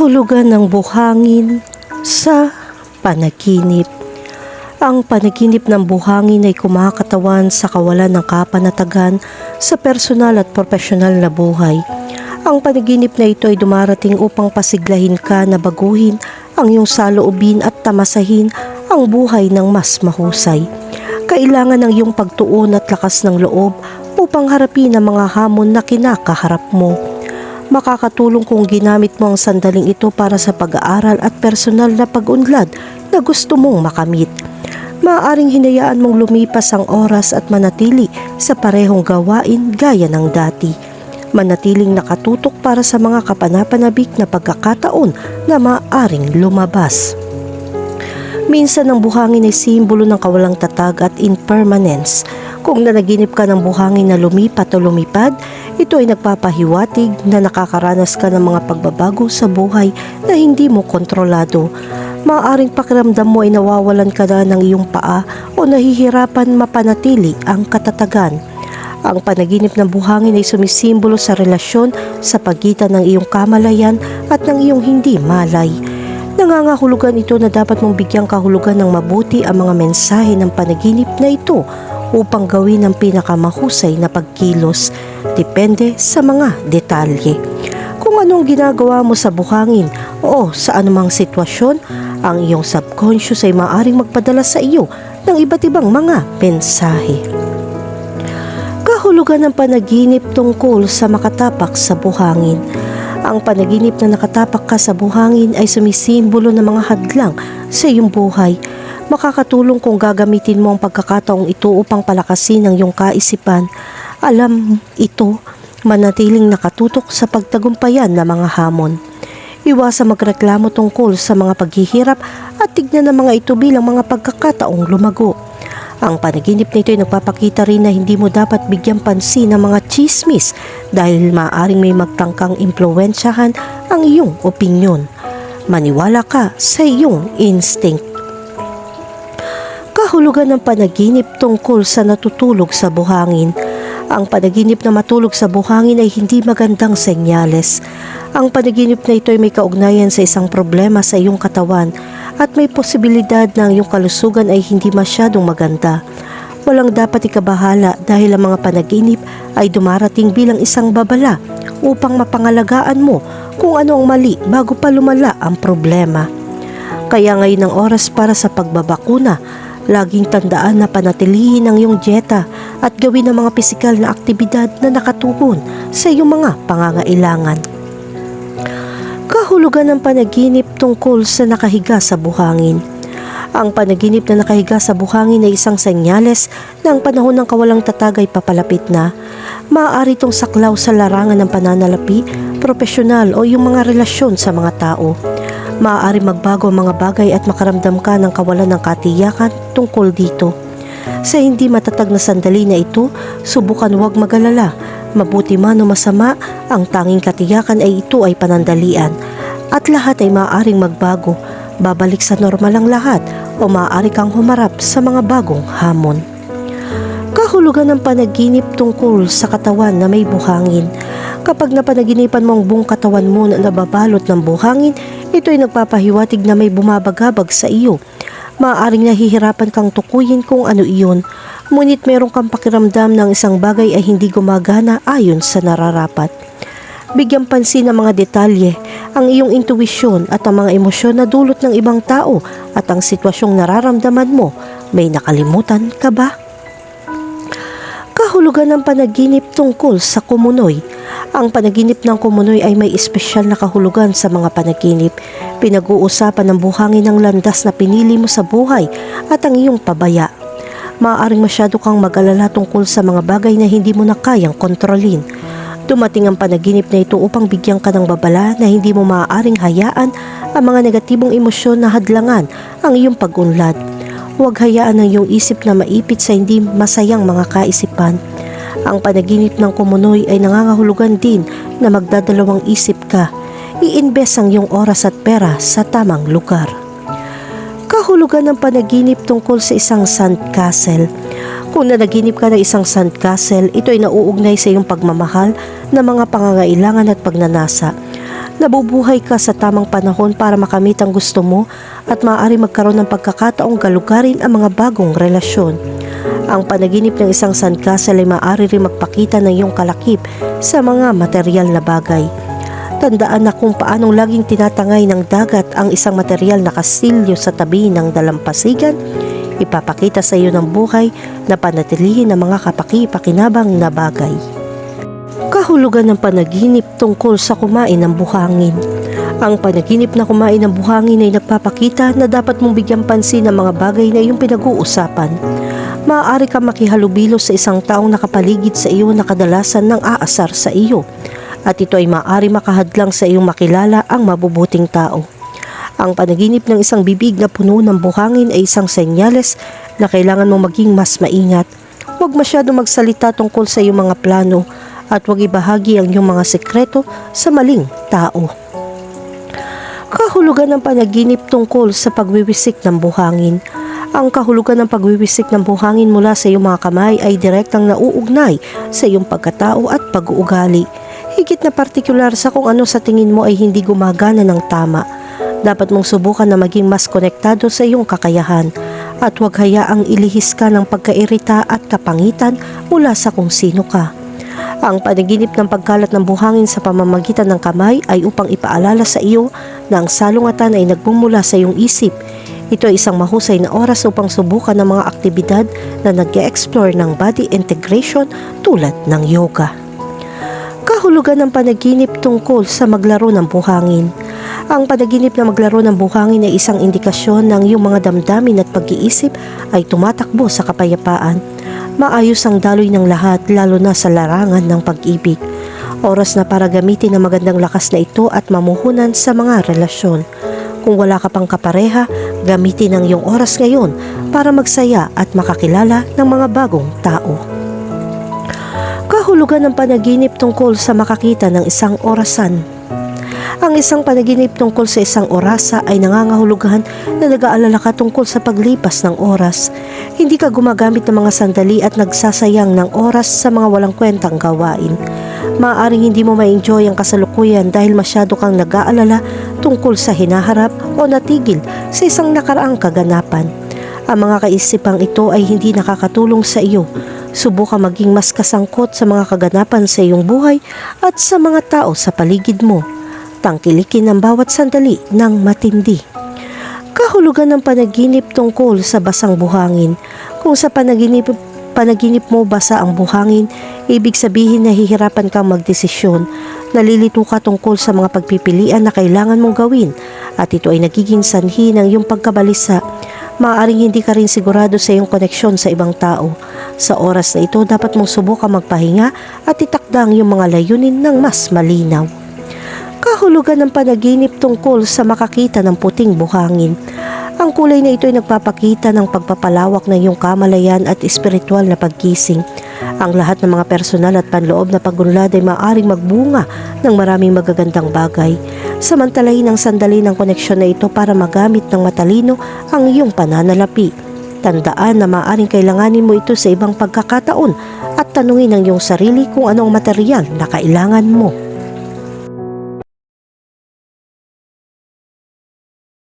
Kahulugan ng buhangin sa panaginip. Ang panaginip ng buhangin ay kumakatawan sa kawalan ng kapanatagan sa personal at profesional na buhay. Ang panaginip na ito ay dumarating upang pasiglahin ka na baguhin ang iyong saloobin at tamasahin ang buhay ng mas mahusay. Kailangan ng iyong pagtuon at lakas ng loob upang harapin ang mga hamon na kinakaharap mo. Makakatulong kung ginamit mo ang sandaling ito para sa pag-aaral at personal na pag-unlad na gusto mong makamit. Maaaring hinayaan mong lumipas ang oras at manatili sa parehong gawain gaya ng dati. Manatiling nakatutok para sa mga kapanapanabik na pagkakataon na maaaring lumabas. Minsan ang buhangin ay simbolo ng kawalang tatag at impermanence. Kung nanaginip ka ng buhangin na lumipat o lumipad, ito ay nagpapahiwatig na nakakaranas ka ng mga pagbabago sa buhay na hindi mo kontrolado. Maaaring pakiramdam mo ay nawawalan ka na ng iyong paa o nahihirapan mapanatili ang katatagan. Ang panaginip ng buhangin ay sumisimbolo sa relasyon sa pagitan ng iyong kamalayan at ng iyong hindi malay. Nangangahulugan ito na dapat mong bigyang kahulugan ng mabuti ang mga mensahe ng panaginip na ito upang gawin ang pinakamahusay na pagkilos. Depende sa mga detalye. Kung anong ginagawa mo sa buhangin o sa anumang sitwasyon, ang iyong subconscious ay maaaring magpadala sa iyo ng iba't ibang mga mensahe. Kahulugan ng panaginip tungkol sa makatapak sa buhangin. Ang panaginip na nakatapak ka sa buhangin ay sumisimbolo ng mga hadlang sa iyong buhay. Makakatulong kung gagamitin mo ang pagkakataong ito upang palakasin ang iyong kaisipan. Alam ito, manatiling nakatutok sa pagtagumpayan ng mga hamon. Iwasang magreklamo tungkol sa mga paghihirap at tignan ang mga ito bilang mga pagkakataong lumago. Ang panaginip na ito ay nagpapakita rin na hindi mo dapat bigyang pansin ng mga chismis dahil maaaring may magtangkang impluwensyahan ang iyong opinyon. Maniwala ka sa iyong instinct. Kahulugan ng panaginip tungkol sa natutulog sa buhangin. Ang panaginip na matulog sa buhangin ay hindi magandang senyales. Ang panaginip na ito ay may kaugnayan sa isang problema sa iyong katawan at may posibilidad na ang iyong kalusugan ay hindi masyadong maganda. Walang dapat ikabahala dahil ang mga panaginip ay dumarating bilang isang babala upang mapangalagaan mo kung ano ang mali bago pa lumala ang problema. Kaya ngayon ang oras para sa pagbabakuna. Laging tandaan na panatilihin ang iyong dieta at gawin ang mga pisikal na aktibidad na nakatugon sa iyong mga pangangailangan. Kahulugan ng panaginip tungkol sa nakahiga sa buhangin. Ang panaginip na nakahiga sa buhangin ay isang senyales na ang panahon ng kawalang tatag ay papalapit na. Maaari itong saklaw sa larangan ng pananalapi, profesional o yung mga relasyon sa mga tao. Maaari magbago ang mga bagay at makaramdam ka ng kawalan ng katiyakan tungkol dito. Sa hindi matatag na sandali na ito, subukan huwag magalala. Mabuti man o masama, ang tanging katiyakan ay ito ay panandalian. At lahat ay maaaring magbago. Babalik sa normal ang lahat o maaari kang humarap sa mga bagong hamon. Kahulugan ng panaginip tungkol sa katawan na may buhangin. Kapag napanaginipan mo ang buong katawan mo na nababalot ng buhangin, ito ay nagpapahiwatig na may bumabagabag sa iyo. Maaaring nahihirapan kang tukuyin kung ano iyon, ngunit meron kang pakiramdam ng isang bagay ay hindi gumagana ayon sa nararapat. Bigyang pansin ang mga detalye, ang iyong intuwisyon at ang mga emosyon na dulot ng ibang tao at ang sitwasyong nararamdaman mo. May nakalimutan ka ba? Kahulugan ng panaginip tungkol sa kumunoy. Ang panaginip ng kumunoy ay may espesyal na kahulugan sa mga panaginip. Pinag-uusapan ng buhangin ang landas na pinili mo sa buhay at ang iyong pabaya. Maaaring masyado kang mag-alala tungkol sa mga bagay na hindi mo na kayang kontrolin. Dumating ang panaginip na ito upang bigyan ka ng babala na hindi mo maaaring hayaan ang mga negatibong emosyon na hadlangan ang iyong pag-unlad. Huwag hayaan ang iyong isip na maipit sa hindi masayang mga kaisipan. Ang panaginip ng kumunoy ay nangangahulugan din na magdadalawang isip ka. I-invest ang iyong oras at pera sa tamang lugar. Kahulugan ng panaginip tungkol sa isang sandcastle. Kung nanaginip ka ng isang sandcastle, ito ay nauugnay sa iyong pagmamahal ng mga pangangailangan at pagnanasa. Nabubuhay ka sa tamang panahon para makamit ang gusto mo at maaari magkaroon ng pagkakataong galugarin ang mga bagong relasyon. Ang panaginip ng isang sandcastle ay maaari rin magpakita ng iyong kalakip sa mga material na bagay. Tandaan na kung paanong laging tinatangay ng dagat ang isang material na kastilyo sa tabi ng dalampasigan, ipapakita sa iyo ng buhay na panatilihin ang mga kapaki-pakinabang na bagay. Kahulugan ng panaginip tungkol sa kumain ng buhangin. Ang panaginip na kumain ng buhangin ay nagpapakita na dapat mong bigyang pansin ang mga bagay na iyong pinag-uusapan. Maaari kang makihalubilo sa isang taong nakapaligid sa iyo na kadalasan nang aasar sa iyo, at ito ay maaari makahadlang sa iyong makilala ang mabubuting tao. Ang panaginip ng isang bibig na puno ng buhangin ay isang senyales na kailangan mong maging mas maingat. Huwag masyado magsalita tungkol sa iyong mga plano at huwag ibahagi ang iyong mga sekreto sa maling tao. Kahulugan ng panaginip tungkol sa pagwiwisik ng buhangin. Ang kahulugan ng pagwiwisik ng buhangin mula sa iyong mga kamay ay direktang nauugnay sa iyong pagkatao at pag-uugali. Higit na partikular sa kung ano sa tingin mo ay hindi gumagana ng tama. Dapat mong subukan na maging mas konektado sa iyong kakayahan at huwag hayaang ilihis ka ng pagkairita at kapangitan mula sa kung sino ka. Ang panaginip ng pagkalat ng buhangin sa pamamagitan ng kamay ay upang ipaalala sa iyo na ang salungatan ay nagmumula sa iyong isip. Ito ay isang mahusay na oras upang subukan ng mga aktibidad na nag-e-explore ng body integration tulad ng yoga. Kahulugan ng panaginip tungkol sa maglaro ng buhangin. Ang panaginip na maglaro ng buhangin ay isang indikasyon ng iyong mga damdamin at pag-iisip ay tumatakbo sa kapayapaan. Maayos ang daloy ng lahat, lalo na sa larangan ng pag-ibig. Oras na para gamitin ang magandang lakas na ito at mamuhunan sa mga relasyon. Kung wala ka pang kapareha, gamitin ang iyong oras ngayon para magsaya at makakilala ng mga bagong tao. Kahulugan ng panaginip tungkol sa makakita ng isang orasan. Ang isang panaginip tungkol sa isang orasa ay nangangahulugan na nag-aalala ka tungkol sa paglipas ng oras. Hindi ka gumagamit ng mga sandali at nagsasayang ng oras sa mga walang kwentang gawain. Maaaring hindi mo ma-enjoy ang kasalukuyan dahil masyado kang nag-aalala tungkol sa hinaharap o natigil sa isang nakaraang kaganapan. Ang mga kaisipang ito ay hindi nakakatulong sa iyo. Subukan maging mas kasangkot sa mga kaganapan sa iyong buhay at sa mga tao sa paligid mo. Tangkilikin ang bawat sandali ng matindi. Kahulugan ng panaginip tungkol sa basang buhangin. Kung sa panaginip mo basa ang buhangin, ibig sabihin na hihirapan kang magdesisyon. Nalilito ka tungkol sa mga pagpipilian na kailangan mong gawin at ito ay nagiging sanhi ng iyong pagkabalisa. Maaaring hindi ka rin sigurado sa iyong koneksyon sa ibang tao. Sa oras na ito, dapat mong subukan magpahinga at itakda ang iyong mga layunin ng mas malinaw. Kahulugan ng panaginip tungkol sa makakita ng puting buhangin. Ang kulay na ito ay nagpapakita ng pagpapalawak ng iyong kamalayan at espiritual na pagkising. Ang lahat ng mga personal at panloob na pagunlad ay maaaring magbunga ng maraming magagandang bagay. Samantalahin ang sandali ng koneksyon na ito para magamit ng matalino ang iyong pananalapi. Tandaan na maaaring kailanganin mo ito sa ibang pagkakataon at tanungin ang iyong sarili kung anong material na kailangan mo.